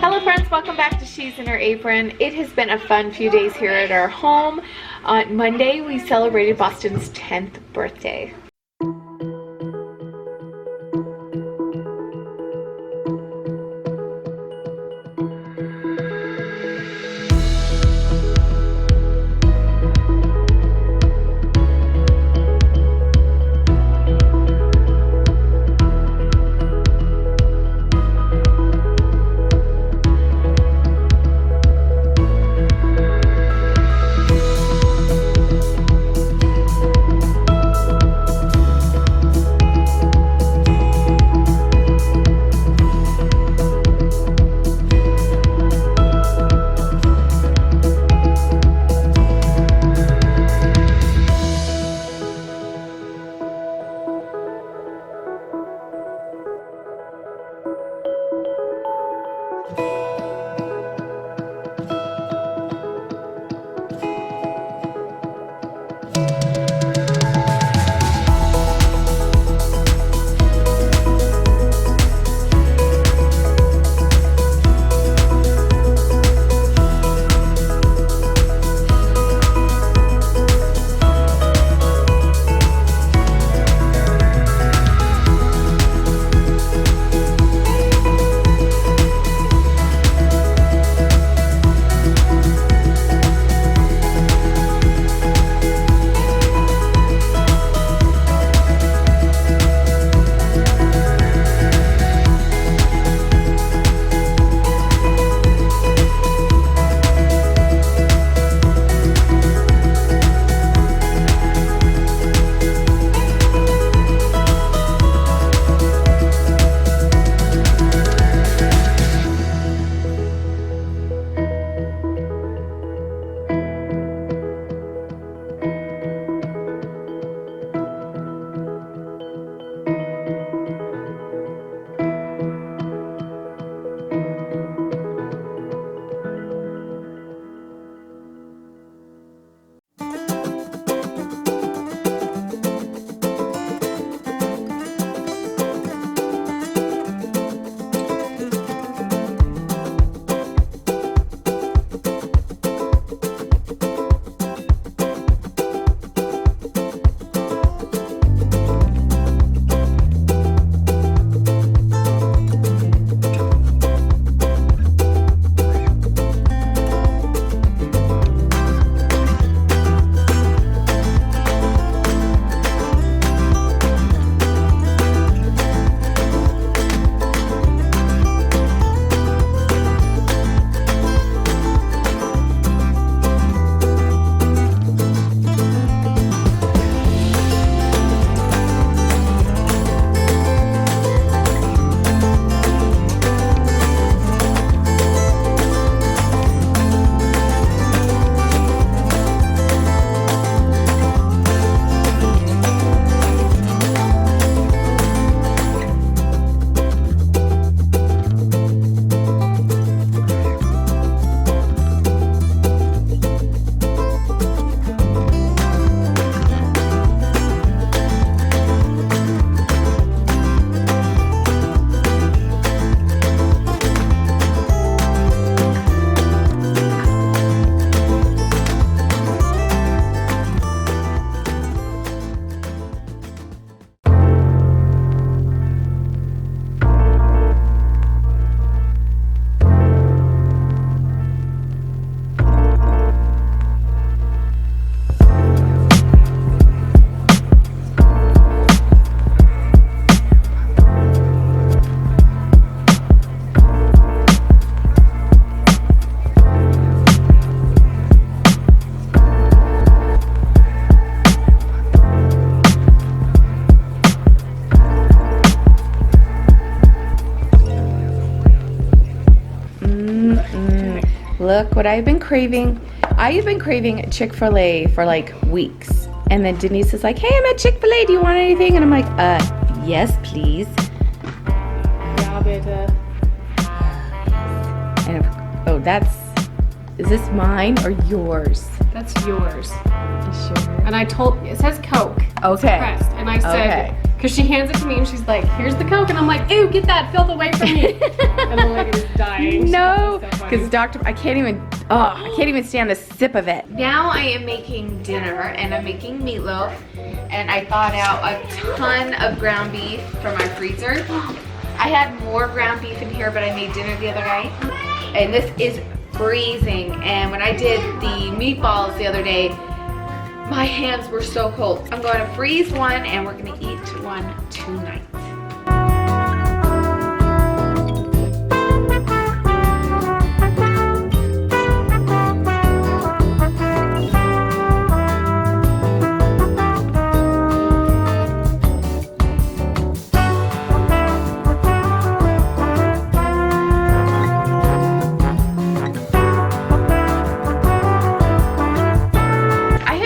Hello friends, welcome back to She's in Her Apron. It has been a fun few days here at our home. On Monday, we celebrated Boston's 10th birthday. Look what I've been craving. I have been craving Chick-fil-A for like weeks. And then Denise is like, hey, I'm at Chick-fil-A. Do you want anything? And I'm like, yes, please. Ja, bitte. And oh, is this mine or yours? That's yours. You sure? And I told, it says Coke. Okay. It's pressed. And I said, Because she hands it to me and she's like, here's the Coke. And I'm like, ew, get that filth away from me. And the lady was dying. No, So funny. because I can't even stand the sip of it. Now I am making dinner and I'm making meatloaf. And I thawed out a ton of ground beef from my freezer. I had more ground beef in here, but I made dinner the other night. And this is freezing. And when I did the meatballs the other day, my hands were so cold. I'm going to freeze one and we're gonna eat one tonight.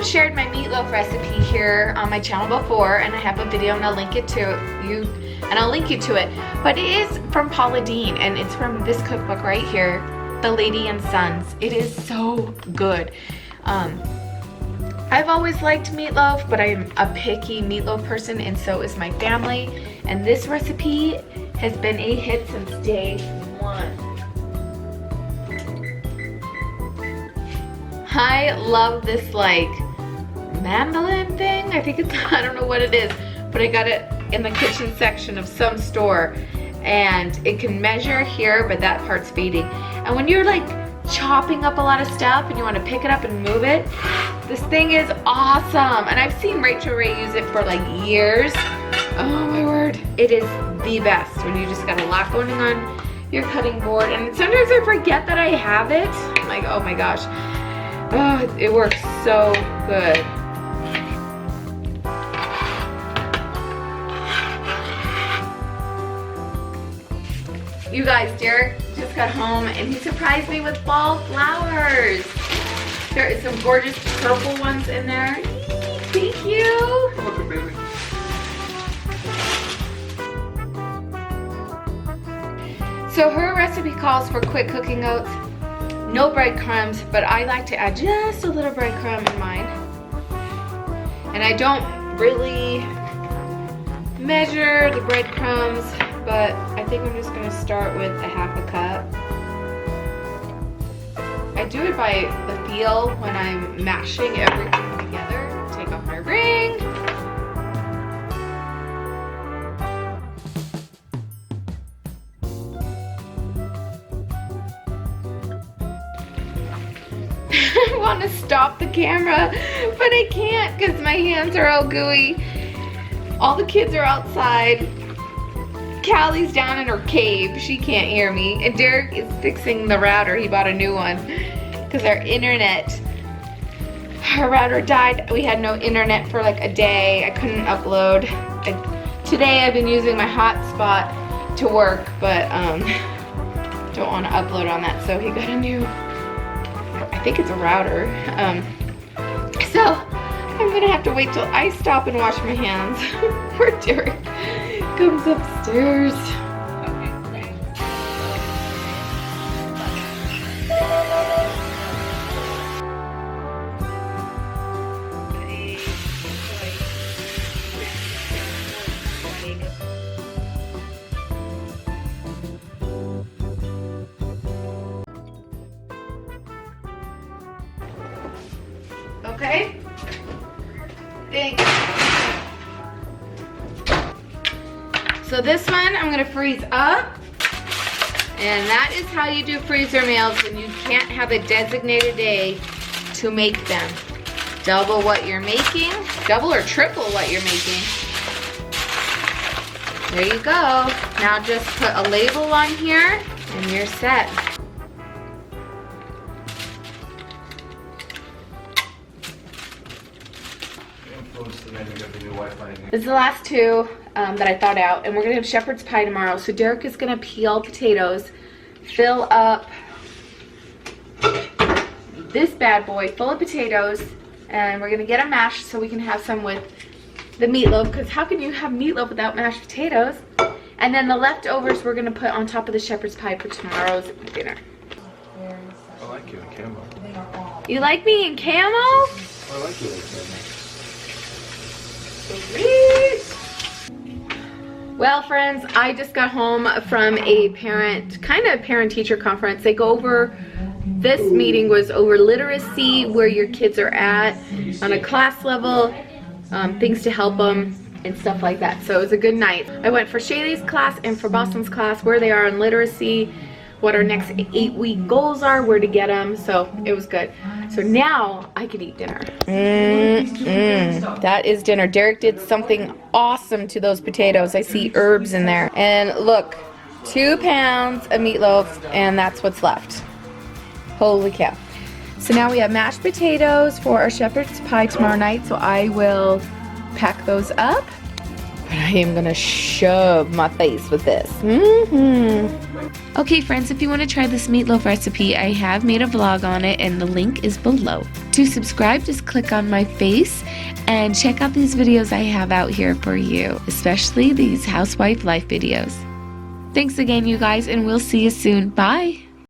Shared my meatloaf recipe here on my channel before, and I have a video and I'll link it to you, and I'll link you to it. But it is from Paula Deen, and it's from this cookbook right here, The Lady and Sons. It is so good. I've always liked meatloaf, but I'm a picky meatloaf person, and so is my family. And this recipe has been a hit since day one. I love this like mandolin thing. I think it's, I don't know what it is, but I got it in the kitchen section of some store, and it can measure here, but that part's fading. And when you're like chopping up a lot of stuff and you want to pick it up and move it, this thing is awesome. And I've seen Rachel Ray use it for like years. Oh my word. It is the best when you just got a lot going on your cutting board. And sometimes I forget that I have it. I'm like, oh my gosh. Oh, it works so good. You guys, Derek just got home and he surprised me with fall flowers. There is some gorgeous purple ones in there. Thank you. Welcome, baby. So her recipe calls for quick cooking oats, no breadcrumbs, but I like to add just a little breadcrumb in mine. And I don't really measure the breadcrumbs, but I think I'm just gonna start with a half a cup. I do it by the feel when I'm mashing everything together. Take off my ring. I want to stop the camera, but I can't because my hands are all gooey. All the kids are outside. Callie's down in her cave. She can't hear me. And Derek is fixing the router. He bought a new one because our router died. We had no internet for like a day. I couldn't upload. Today I've been using my hotspot to work, but don't want to upload on that. So he got a new, I think it's a router. So I'm gonna have to wait till I stop and wash my hands before Derek comes upstairs. Okay? Thanks. So this one I'm gonna freeze up. And that is how you do freezer meals when you can't have a designated day to make them. Double what you're making, double or triple what you're making. There you go. Now just put a label on here and you're set. This is the last two that I thought out, and we're gonna have shepherd's pie tomorrow. So Derek is gonna peel potatoes, fill up this bad boy full of potatoes, and we're gonna get them mashed so we can have some with the meatloaf, because how can you have meatloaf without mashed potatoes? And then the leftovers we're gonna put on top of the shepherd's pie for tomorrow's dinner. I like you in camo. You like me in camo? I like you in camo. Sweet. Well, friends, I just got home from a parent-teacher conference. They go over, this meeting was over literacy, where your kids are at on a class level, things to help them, and stuff like that. So it was a good night. I went for Shaylee's class and for Boston's class, where they are in literacy, what our next 8-week goals are, where to get them. So it was good. So now I can eat dinner. That is dinner. Derek did something awesome to those potatoes. I see herbs in there. And look, 2 pounds of meatloaf, and that's what's left. Holy cow. So now we have mashed potatoes for our shepherd's pie tomorrow night. So I will pack those up. But I am gonna shove my face with this. Okay, friends, if you want to try this meatloaf recipe, I have made a vlog on it and the link is below. To subscribe, just click on my face and check out these videos I have out here for you, especially these housewife life videos. Thanks again, you guys, and we'll see you soon. Bye!